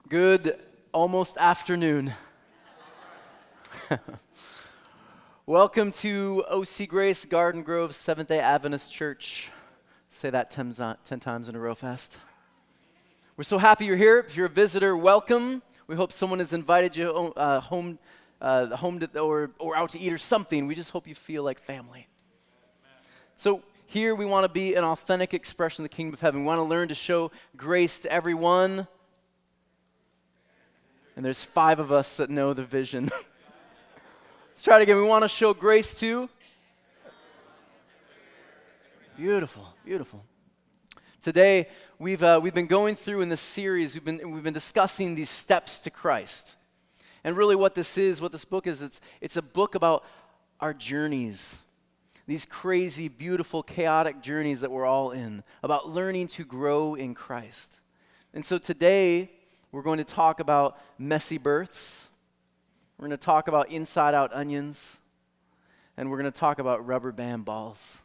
Good almost afternoon. Welcome to OC Grace Garden Grove Seventh-day Adventist Church. Say that 10 times in a row fast. We're so happy you're here. If you're a visitor, welcome. We hope someone has invited you home or out to eat or something. We just hope you feel like family. So here we want to be an authentic expression of the kingdom of heaven. We want to learn to show grace to everyone. And there's 5 of us that know the vision. Let's try it again. We want to show grace to. Beautiful, beautiful. Today we've been going through in this series. We've been discussing these steps to Christ, and really what this book is. It's a book about our journeys, these crazy, beautiful, chaotic journeys that we're all in, about learning to grow in Christ. And so today we're going to talk about messy births. We're going to talk about inside-out onions. And we're going to talk about rubber band balls.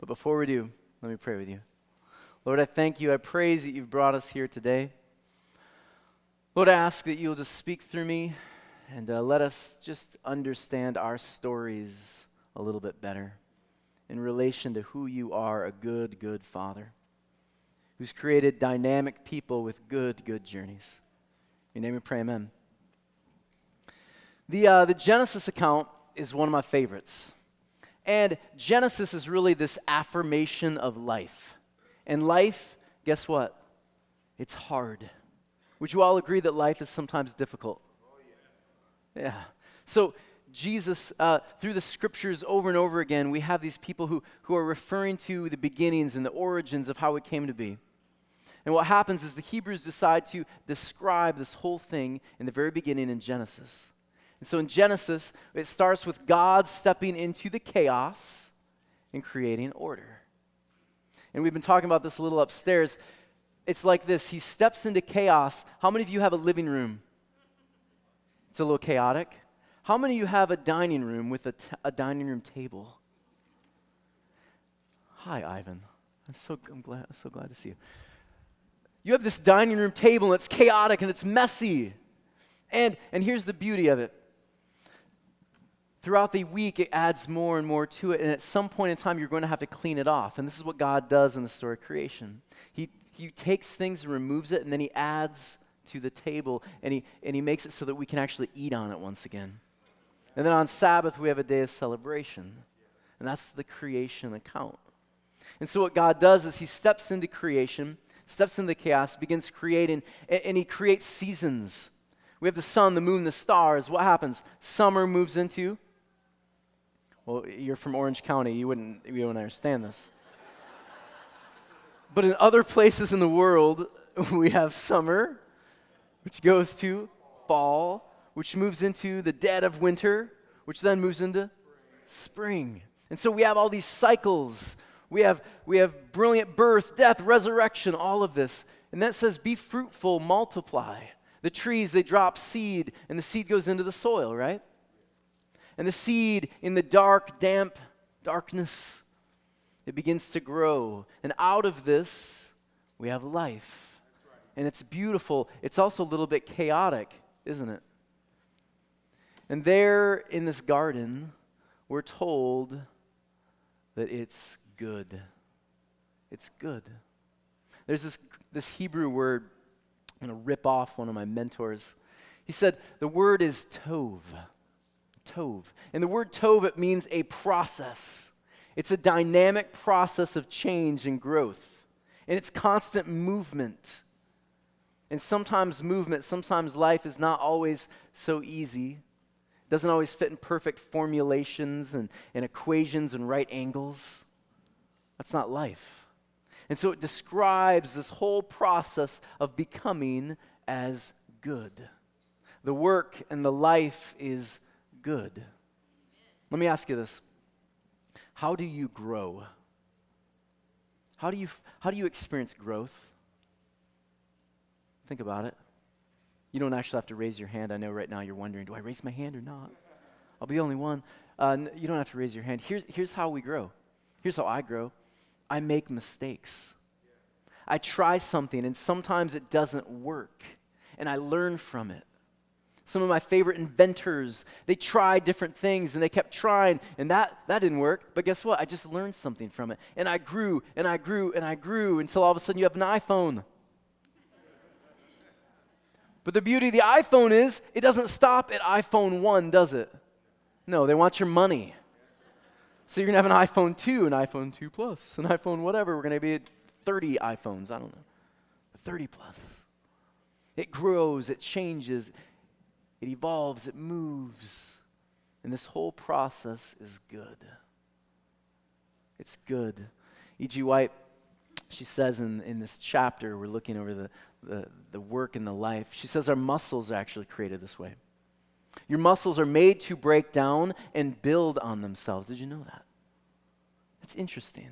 But before we do, let me pray with you. Lord, I thank you. I praise that you've brought us here today. Lord, I ask that you'll just speak through me and let us just understand our stories a little bit better in relation to who you are, a good, good Father who's created dynamic people with good, good journeys. In your name we pray, amen. The Genesis account is one of my favorites. And Genesis is really this affirmation of life. And life, guess what? It's hard. Would you all agree that life is sometimes difficult? Yeah. So Jesus, through the scriptures over and over again, we have these people who are referring to the beginnings and the origins of how it came to be. And what happens is the Hebrews decide to describe this whole thing in the very beginning in Genesis. And so in Genesis, it starts with God stepping into the chaos and creating order. And we've been talking about this a little upstairs. It's like this. He steps into chaos. How many of you have a living room? It's a little chaotic. How many of you have a dining room with a dining room table? Hi, Ivan. I'm so glad to see you. You have this dining room table, and it's chaotic, and it's messy. And here's the beauty of it. Throughout the week, it adds more and more to it, and at some point in time, you're going to have to clean it off. And this is what God does in the story of creation. He takes things and removes it, and then he adds to the table, and he makes it so that we can actually eat on it once again. And then on Sabbath, we have a day of celebration, and that's the creation account. And so what God does is he steps into creation, steps into the chaos, begins creating, and he creates seasons. We have the sun, the moon, the stars. What happens? Summer moves into, well, you're from Orange County, you wouldn't understand this. But in other places in the world, we have summer, which goes to fall, which moves into the dead of winter, which then moves into spring. And so we have all these cycles. We have brilliant birth, death, resurrection, all of this. And that says, be fruitful, multiply. The trees, they drop seed, and the seed goes into the soil, right? And the seed in the darkness, it begins to grow. And out of this, we have life. And it's beautiful. It's also a little bit chaotic, isn't it? And there in this garden, we're told that it's good. It's good. There's this Hebrew word. I'm going to rip off one of my mentors. He said the word is tov. Tov. And the word tov, it means a process. It's a dynamic process of change and growth. And it's constant movement. And sometimes life is not always so easy. It doesn't always fit in perfect formulations and equations and right angles. That's not life. And so it describes this whole process of becoming as good. The work and the life is good. Let me ask you this. How do you grow? How do you experience growth? Think about it. You don't actually have to raise your hand. I know right now you're wondering, do I raise my hand or not? I'll be the only one. You don't have to raise your hand. Here's how we grow. Here's how I grow. I make mistakes. I try something, and sometimes it doesn't work. and I learn from it. Some of my favorite inventors, they tried different things and they kept trying, and that didn't work. But guess what? I just learned something from it. And I grew and I grew and I grew until all of a sudden you have an iPhone. But the beauty of the iPhone is it doesn't stop at iPhone 1, does it? No, they want your money. So you're going to have an iPhone 2, an iPhone 2 Plus, an iPhone whatever. We're going to be at 30 iPhones, I don't know. 30 plus. It grows, it changes, it evolves, it moves. And this whole process is good. It's good. E.G. White, she says in this chapter, we're looking over the work and the life, she says our muscles are actually created this way. Your muscles are made to break down and build on themselves. Did you know that? It's interesting.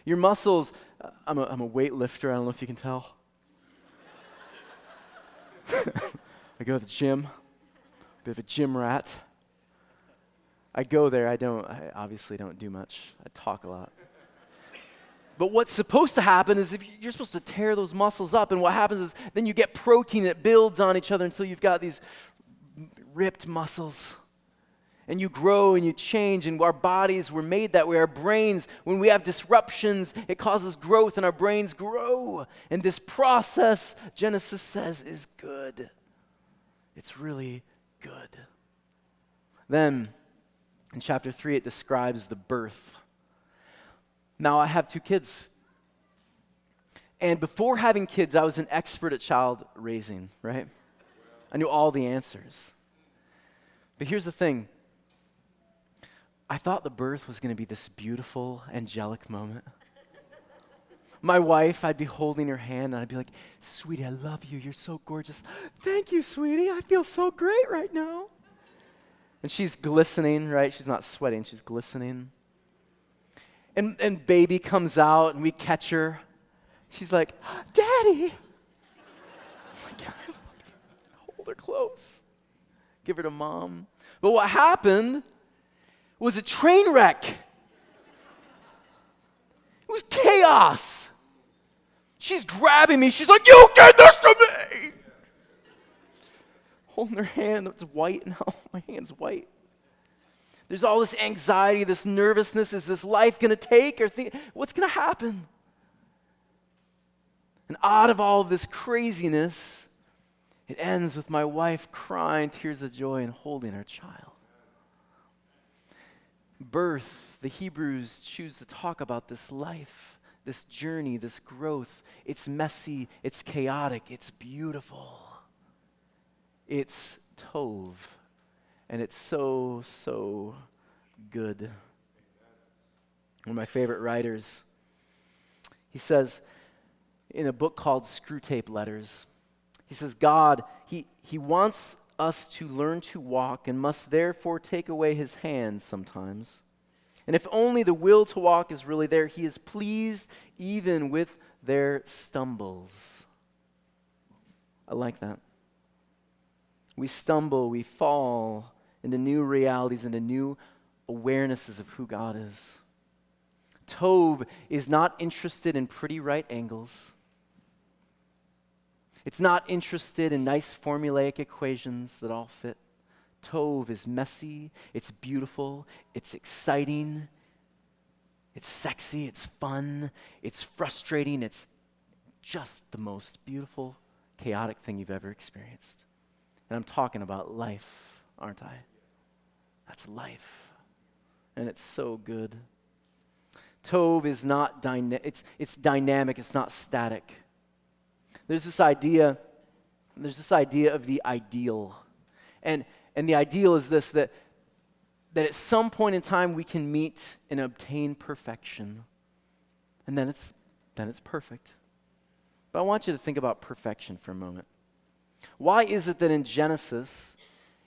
Your muscles, I'm a weightlifter, I don't know if you can tell. I go to the gym, bit of a gym rat. I go there, I obviously don't do much. I talk a lot. But what's supposed to happen is you're supposed to tear those muscles up, and what happens is then you get protein and it builds on each other until you've got these ripped muscles. And you grow and you change, and our bodies were made that way. Our brains, when we have disruptions, it causes growth, and our brains grow. And this process, Genesis says, is good. It's really good. Then, in chapter 3, it describes the birth. Now, I have 2 kids. And before having kids, I was an expert at child raising, right? I knew all the answers. But here's the thing. I thought the birth was going to be this beautiful, angelic moment. My wife, I'd be holding her hand, and I'd be like, sweetie, I love you. You're so gorgeous. Thank you, sweetie. I feel so great right now. And she's glistening, right? She's not sweating. She's glistening. And baby comes out, and we catch her. She's like, Daddy. I'm like, I love you. Hold her close. Give her to Mom. But what happened was a train wreck. It was chaos. She's grabbing me. She's like, you did this to me. Holding her hand. It's white now. My hand's white. There's all this anxiety, this nervousness. Is this life going to take? Or what's going to happen? And out of all of this craziness, it ends with my wife crying tears of joy and holding her child. Birth, the Hebrews choose to talk about this life, this journey, this growth. It's messy, it's chaotic, it's beautiful. It's tov, and it's so, so good. One of my favorite writers, he says in a book called Screw Tape Letters, he says, God, he wants us to learn to walk and must therefore take away his hands sometimes. And if only the will to walk is really there, he is pleased even with their stumbles. I like that. We stumble, we fall into new realities, into new awarenesses of who God is. Tov is not interested in pretty right angles. It's not interested in nice formulaic equations that all fit. Tov is messy, it's beautiful, it's exciting, it's sexy, it's fun, it's frustrating, it's just the most beautiful, chaotic thing you've ever experienced. And I'm talking about life, aren't I? That's life. And it's so good. Tov is not it's dynamic, it's not static. There's this idea of the ideal. And the ideal is this, that at some point in time we can meet and obtain perfection. And then it's perfect. But I want you to think about perfection for a moment. Why is it that in Genesis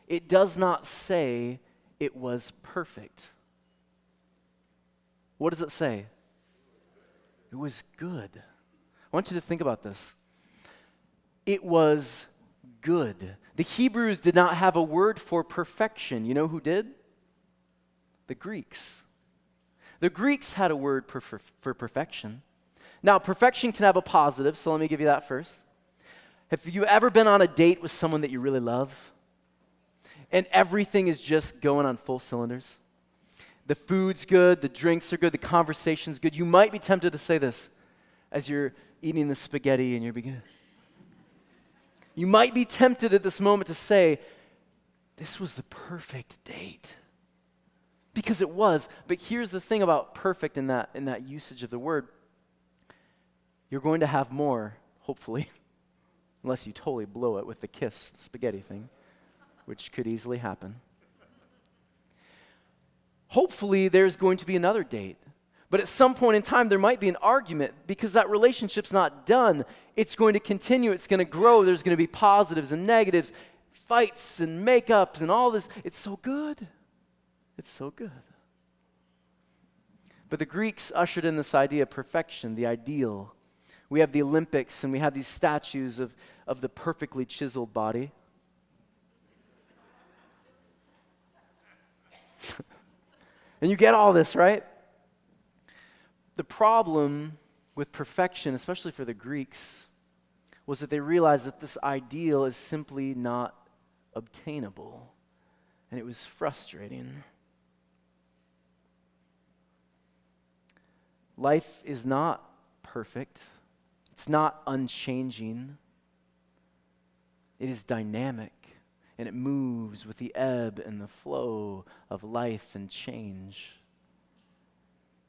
it does not say it was perfect? What does it say? It was good. I want you to think about this. It was good. The Hebrews did not have a word for perfection. You know who did? The Greeks. The Greeks had a word for perfection. Now, perfection can have a positive, so let me give you that first. Have you ever been on a date with someone that you really love? And everything is just going on full cylinders? The food's good, the drinks are good, the conversation's good. You might be tempted to say this as you're eating the spaghetti and you're beginning. You might be tempted at this moment to say, this was the perfect date. Because it was. But here's the thing about perfect in that usage of the word. You're going to have more, hopefully, unless you totally blow it with the kiss, the spaghetti thing, which could easily happen. Hopefully, there's going to be another date. But at some point in time, there might be an argument because that relationship's not done. It's going to continue. It's going to grow. There's going to be positives and negatives, fights and makeups and all this. It's so good. It's so good. But the Greeks ushered in this idea of perfection, the ideal. We have the Olympics and we have these statues of the perfectly chiseled body. And you get all this, right? The problem with perfection, especially for the Greeks, was that they realized that this ideal is simply not obtainable. And it was frustrating. Life is not perfect. It's not unchanging. It is dynamic. And it moves with the ebb and the flow of life and change.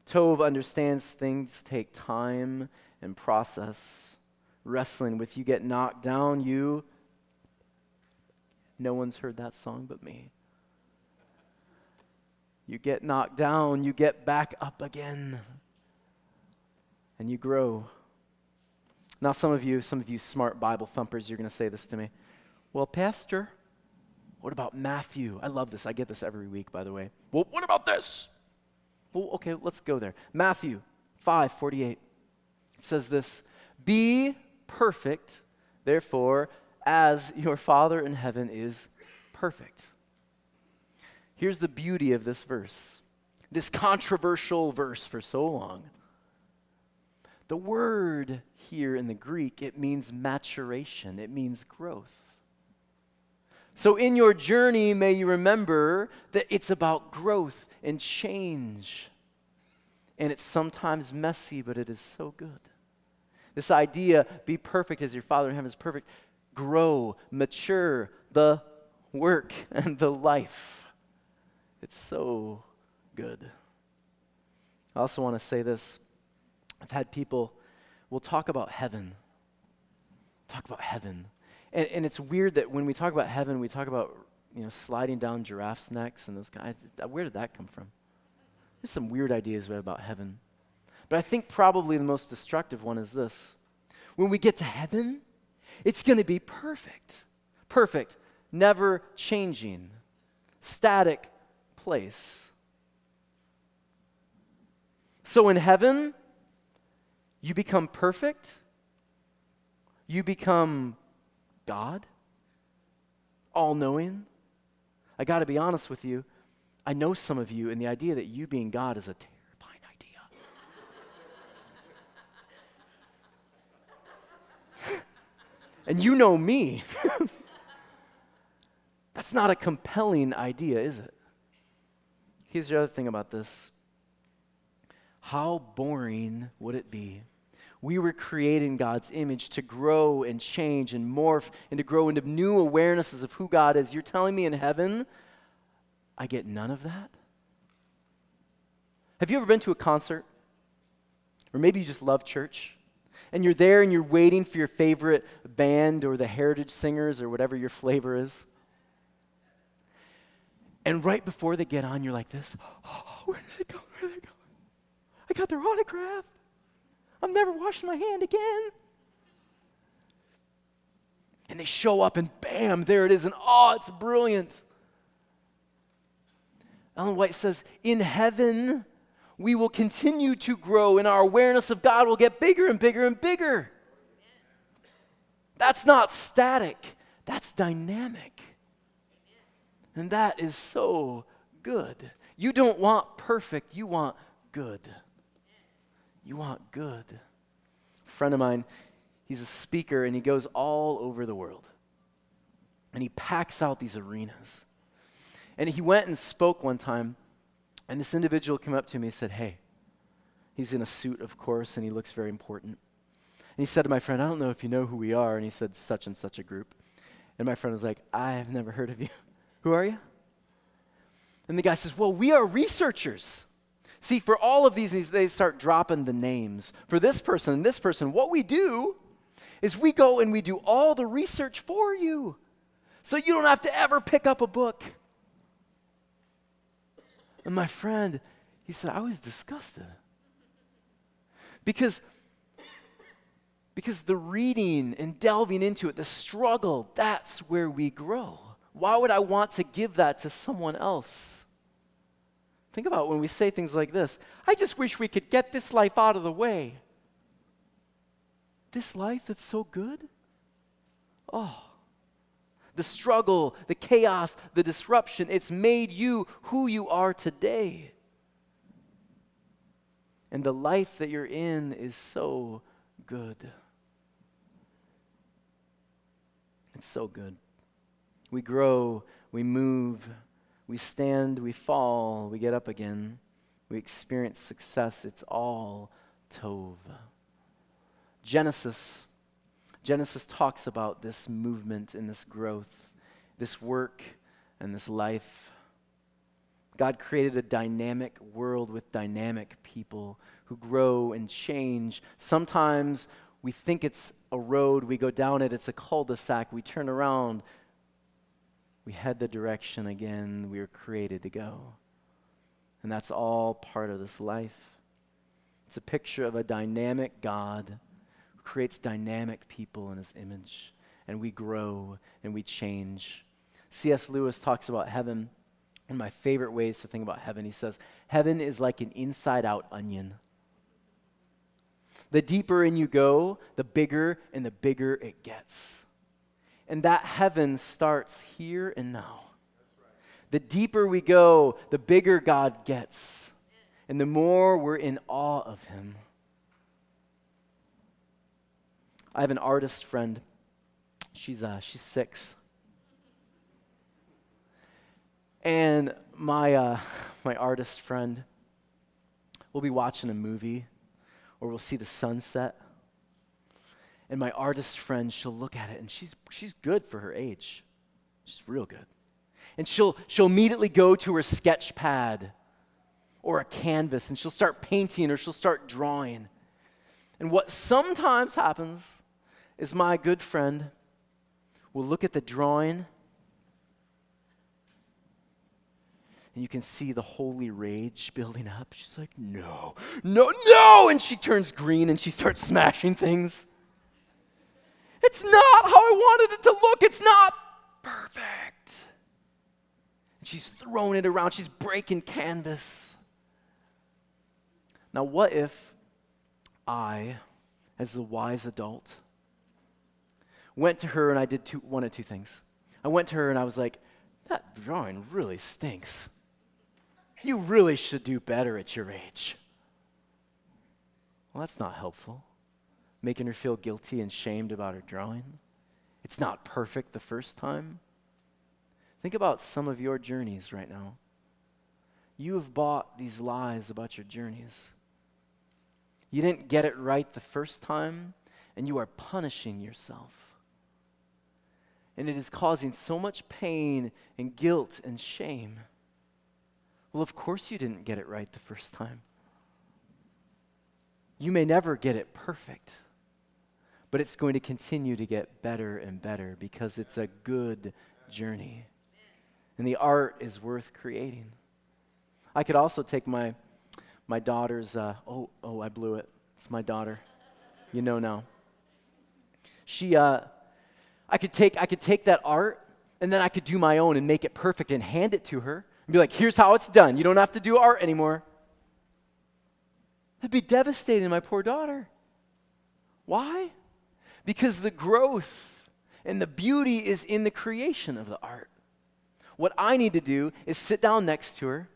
Tov understands things take time and process. Wrestling with you get knocked down, no one's heard that song but me. You get knocked down, you get back up again. And you grow. Now some of you smart Bible thumpers, you're going to say this to me. Well, Pastor, what about Matthew? I love this. I get this every week, by the way. Well, what about this? Well, okay, let's go there. Matthew 5:48. It says this, be perfect, therefore, as your Father in heaven is perfect. Here's the beauty of this verse, this controversial verse for so long. The word here in the Greek, it means maturation. It means growth. So in your journey, may you remember that it's about growth and change. And it's sometimes messy, but it is so good. This idea, be perfect as your Father in heaven is perfect. Grow, mature, the work and the life. It's so good. I also want to say this. I've had people, we'll talk about heaven. And it's weird that when we talk about heaven, we talk about, sliding down giraffes' necks and those guys. Where did that come from? There's some weird ideas about heaven. But I think probably the most destructive one is this. When we get to heaven, it's going to be perfect. Perfect, never changing, static place. So in heaven, you become perfect. You become God, all-knowing. I got to be honest with you. I know some of you, and the idea that you being God is a terrifying idea. And you know me. That's not a compelling idea, is it? Here's the other thing about this. How boring would it be? We were created in God's image to grow and change and morph and to grow into new awarenesses of who God is. You're telling me in heaven, I get none of that? Have you ever been to a concert? Or maybe you just love church? And you're there and you're waiting for your favorite band or the heritage singers or whatever your flavor is. And right before they get on, you're like this, where did they go? I got their autograph. I'm never washing my hand again. And they show up and bam, there it is. And it's brilliant. Ellen White says, in heaven, we will continue to grow and our awareness of God will get bigger and bigger and bigger. That's not static. That's dynamic. And that is so good. You don't want perfect. You want good. You want good. A friend of mine, He's a speaker, and he goes all over the world. And he packs out these arenas. And he went and spoke one time, and this individual came up to me and said, hey, he's in a suit, of course, and he looks very important. And he said to my friend, I don't know if you know who we are. And he said, such and such a group. And my friend was like, I have never heard of you. Who are you? And the guy says, well, we are researchers. See, for all of these, they start dropping the names. For this person and this person, what we do is we go and we do all the research for you. So you don't have to ever pick up a book. And my friend, he said, I was disgusted. Because the reading and delving into it, the struggle, that's where we grow. Why would I want to give that to someone else? Think about when we say things like this. I just wish we could get this life out of the way. This life that's so good? Oh, the struggle, the chaos, the disruption, it's made you who you are today. And the life that you're in is so good. It's so good. We grow, we move, we stand, we fall, we get up again, we experience success. It's all Tov. Genesis talks about this movement and this growth, this work and this life. God created a dynamic world with dynamic people who grow and change. Sometimes we think it's a road, we go down it, it's a cul-de-sac, we turn around, we head the direction again we were created to go. And that's all part of this life. It's a picture of a dynamic God who creates dynamic people in his image. And we grow and we change. C.S. Lewis talks about heaven. One of my favorite ways to think about heaven, he says, heaven is like an inside-out onion. The deeper in you go, the bigger and the bigger it gets. And that heaven starts here and now. The deeper we go, the bigger God gets. And the more we're in awe of him. I have an artist friend. She's 6. And my artist friend, we'll be watching a movie, or we'll see the sunset. And my artist friend, she'll look at it, and she's good for her age. She's real good. And she'll immediately go to her sketch pad or a canvas, and she'll start painting or she'll start drawing. And what sometimes happens is my good friend will look at the drawing, and you can see the holy rage building up. She's like, no, no, no! And she turns green and she starts smashing things. It's not how I wanted it to look. It's not perfect. And she's throwing it around. She's breaking canvas. Now, what if I, as the wise adult, went to her and I did one of two things. I went to her and I was like, that drawing really stinks. You really should do better at your age. Well, that's not helpful. Making her feel guilty and shamed about her drawing. It's not perfect the first time. Think about some of your journeys right now. You have bought these lies about your journeys. You didn't get it right the first time, and you are punishing yourself. And it is causing so much pain and guilt and shame. Well, of course you didn't get it right the first time. You may never get it perfect, but it's going to continue to get better and better because it's a good journey. And the art is worth creating. I could also take my daughter's, I blew it. It's my daughter. You know now. I could take that art, and then I could do my own and make it perfect and hand it to her and be like, here's how it's done. You don't have to do art anymore. That'd be devastating, my poor daughter. Why? Because the growth and the beauty is in the creation of the art. What I need to do is sit down next to her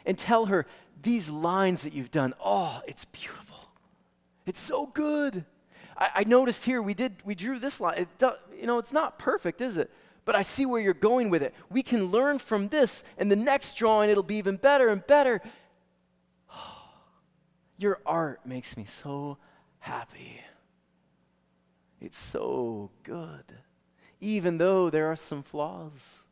and tell her, these lines that you've done, oh, it's beautiful. It's so good. I noticed here we drew this line. It's not perfect, is it? But I see where you're going with it. We can learn from this, and the next drawing, it'll be even better and better. Your art makes me so happy. It's so good, even though there are some flaws.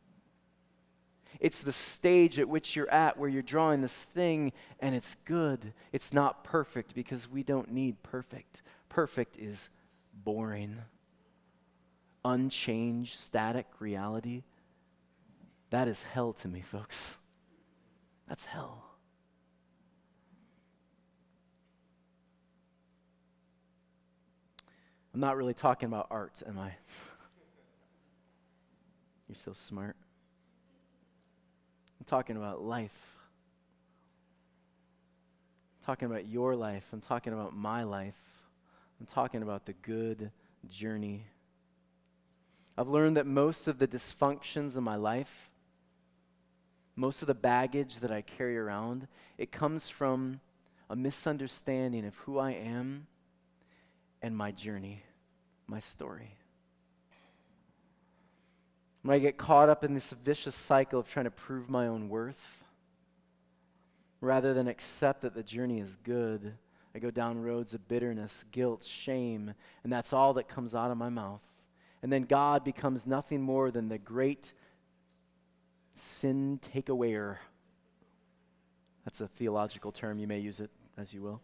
It's the stage at which you're at where you're drawing this thing, and it's good. It's not perfect because we don't need perfect. Perfect is boring. Unchanged, static reality. That is hell to me, folks. That's hell. I'm not really talking about art, am I? You're so smart. I'm talking about life. I'm talking about your life. I'm talking about my life. I'm talking about the good journey. I've learned that most of the dysfunctions in my life, most of the baggage that I carry around, it comes from a misunderstanding of who I am and my journey, my story. When I get caught up in this vicious cycle of trying to prove my own worth, rather than accept that the journey is good, I go down roads of bitterness, guilt, shame, and that's all that comes out of my mouth. And then God becomes nothing more than the great sin takeawayer. That's a theological term. You may use it as you will.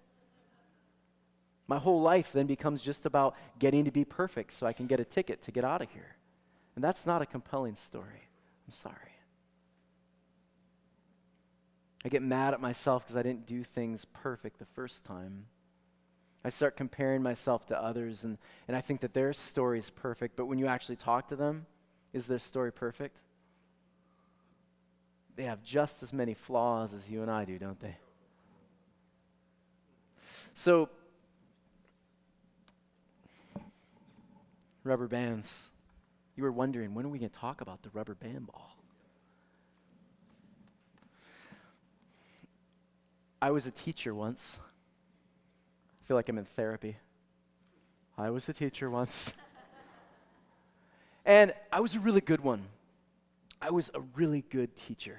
My whole life then becomes just about getting to be perfect so I can get a ticket to get out of here. And that's not a compelling story. I'm sorry. I get mad at myself because I didn't do things perfect the first time. I start comparing myself to others, and I think that their story is perfect, but when you actually talk to them, is their story perfect? They have just as many flaws as you and I do, don't they? So, rubber bands. You were wondering, when are we going to talk about the rubber band ball? I was a teacher once. I feel like I'm in therapy. I was a teacher once. And I was a really good one. I was a really good teacher.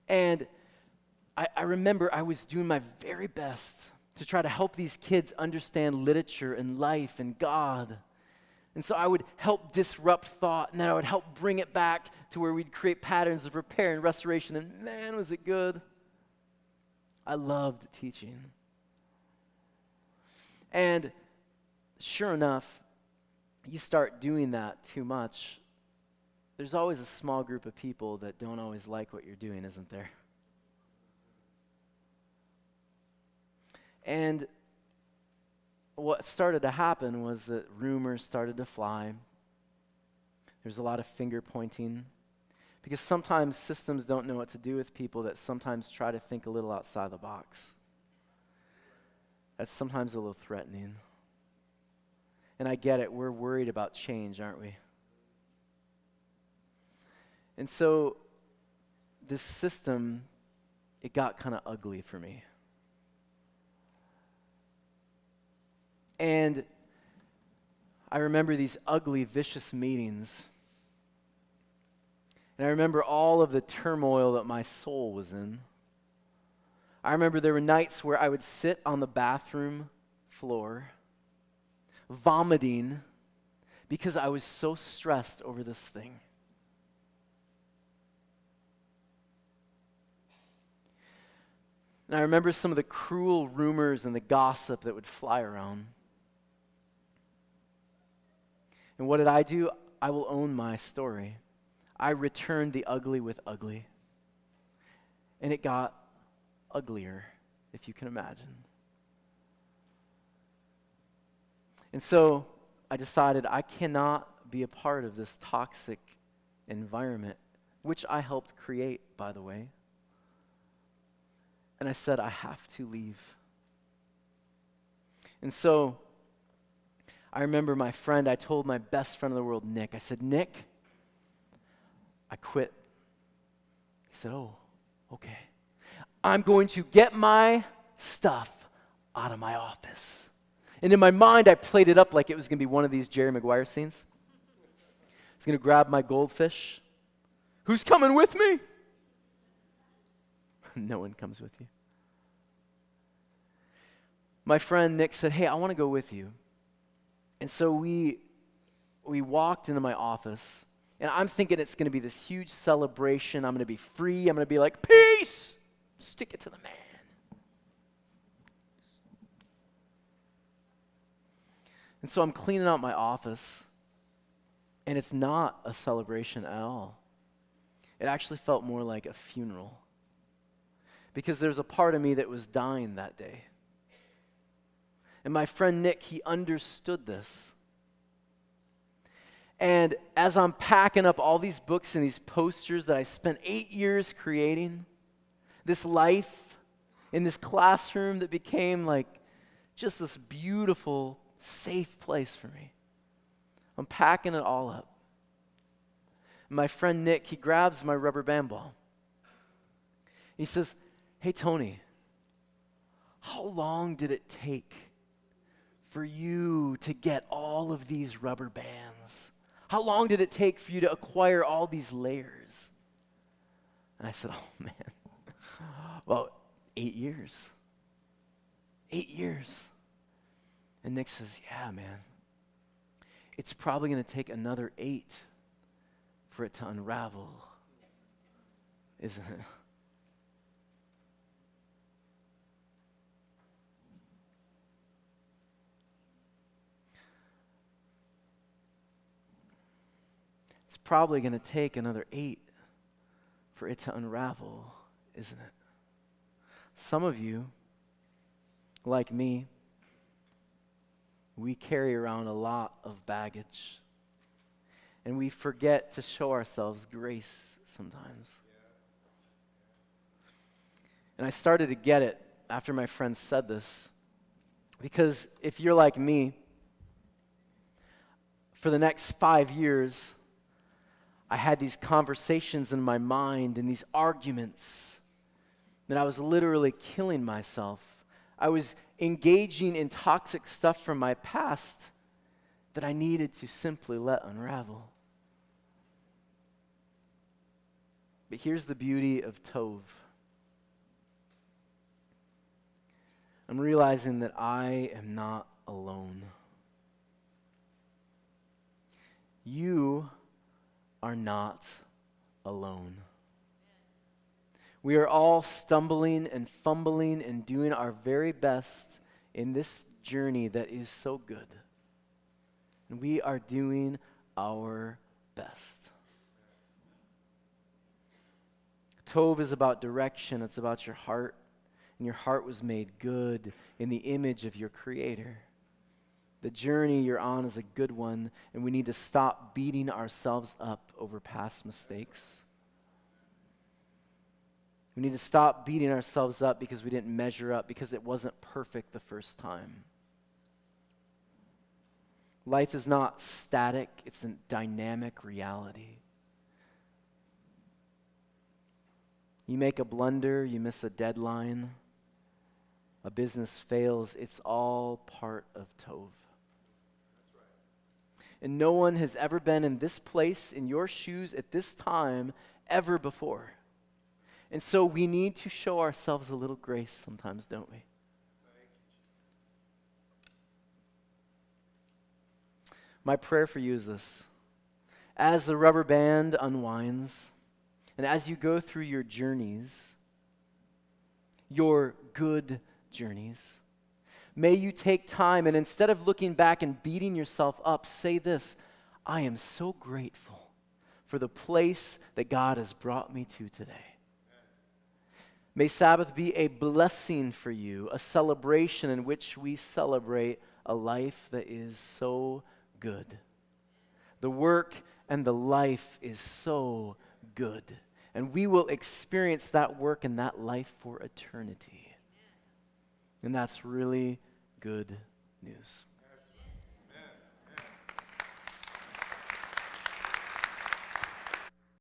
And I remember I was doing my very best to try to help these kids understand literature and life and God. And so I would help disrupt thought, and then I would help bring it back to where we'd create patterns of repair and restoration, and man, was it good. I loved teaching. And sure enough, you start doing that too much, there's always a small group of people that don't always like what you're doing, isn't there? And what started to happen was that rumors started to fly. There's a lot of finger pointing, because sometimes systems don't know what to do with people that sometimes try to think a little outside the box. That's sometimes a little threatening. And I get it, we're worried about change, aren't we? And so this system, it got kind of ugly for me. And I remember these ugly, vicious meetings. And I remember all of the turmoil that my soul was in. I remember there were nights where I would sit on the bathroom floor, vomiting, because I was so stressed over this thing. And I remember some of the cruel rumors and the gossip that would fly around. And what did I do? I will own my story. I returned the ugly with ugly. And it got uglier, if you can imagine. And so I decided I cannot be a part of this toxic environment, which I helped create, by the way. And I said, I have to leave. And so I remember my friend, I told my best friend in the world, Nick, I said, Nick, I quit. He said, oh, okay. I'm going to get my stuff out of my office. And in my mind, I played it up like it was going to be one of these Jerry Maguire scenes. I was going to grab my goldfish. Who's coming with me? No one comes with you. My friend Nick said, hey, I want to go with you. And so we walked into my office, and I'm thinking it's going to be this huge celebration. I'm going to be free. I'm going to be like, peace! Stick it to the man. And so I'm cleaning out my office, and it's not a celebration at all. It actually felt more like a funeral, because there's a part of me that was dying that day. And my friend Nick, he understood this. And as I'm packing up all these books and these posters that I spent 8 years creating, this life in this classroom that became like just this beautiful, safe place for me, I'm packing it all up. And my friend Nick, he grabs my rubber band ball. He says, hey, Tony, how long did it take for you to get all of these rubber bands? How long did it take for you to acquire all these layers? And I said, oh, man. Well, 8 years. 8 years. And Nick says, yeah, man. It's probably going to take another 8 for it to unravel, isn't it? It's probably going to take another 8 for it to unravel, isn't it? Some of you, like me, we carry around a lot of baggage, and we forget to show ourselves grace sometimes. And I started to get it after my friend said this, because if you're like me, for the next 5 years, I had these conversations in my mind and these arguments that I was literally killing myself. I was engaging in toxic stuff from my past that I needed to simply let unravel. But here's the beauty of Tov. I'm realizing that I am not alone. You are not alone. We are all stumbling and fumbling and doing our very best in this journey that is so good. And we are doing our best. Tov is about direction. It's about your heart. And your heart was made good in the image of your Creator. The journey you're on is a good one, and we need to stop beating ourselves up over past mistakes. We need to stop beating ourselves up because we didn't measure up, because it wasn't perfect the first time. Life is not static, it's a dynamic reality. You make a blunder, you miss a deadline, a business fails, it's all part of Tov. And no one has ever been in this place, in your shoes, at this time, ever before. And so we need to show ourselves a little grace sometimes, don't we? My prayer for you is this. As the rubber band unwinds, and as you go through your journeys, your good journeys, may you take time and instead of looking back and beating yourself up, say this: I am so grateful for the place that God has brought me to today. May Sabbath be a blessing for you, a celebration in which we celebrate a life that is so good. The work and the life is so good. And we will experience that work and that life for eternity. And that's really good news.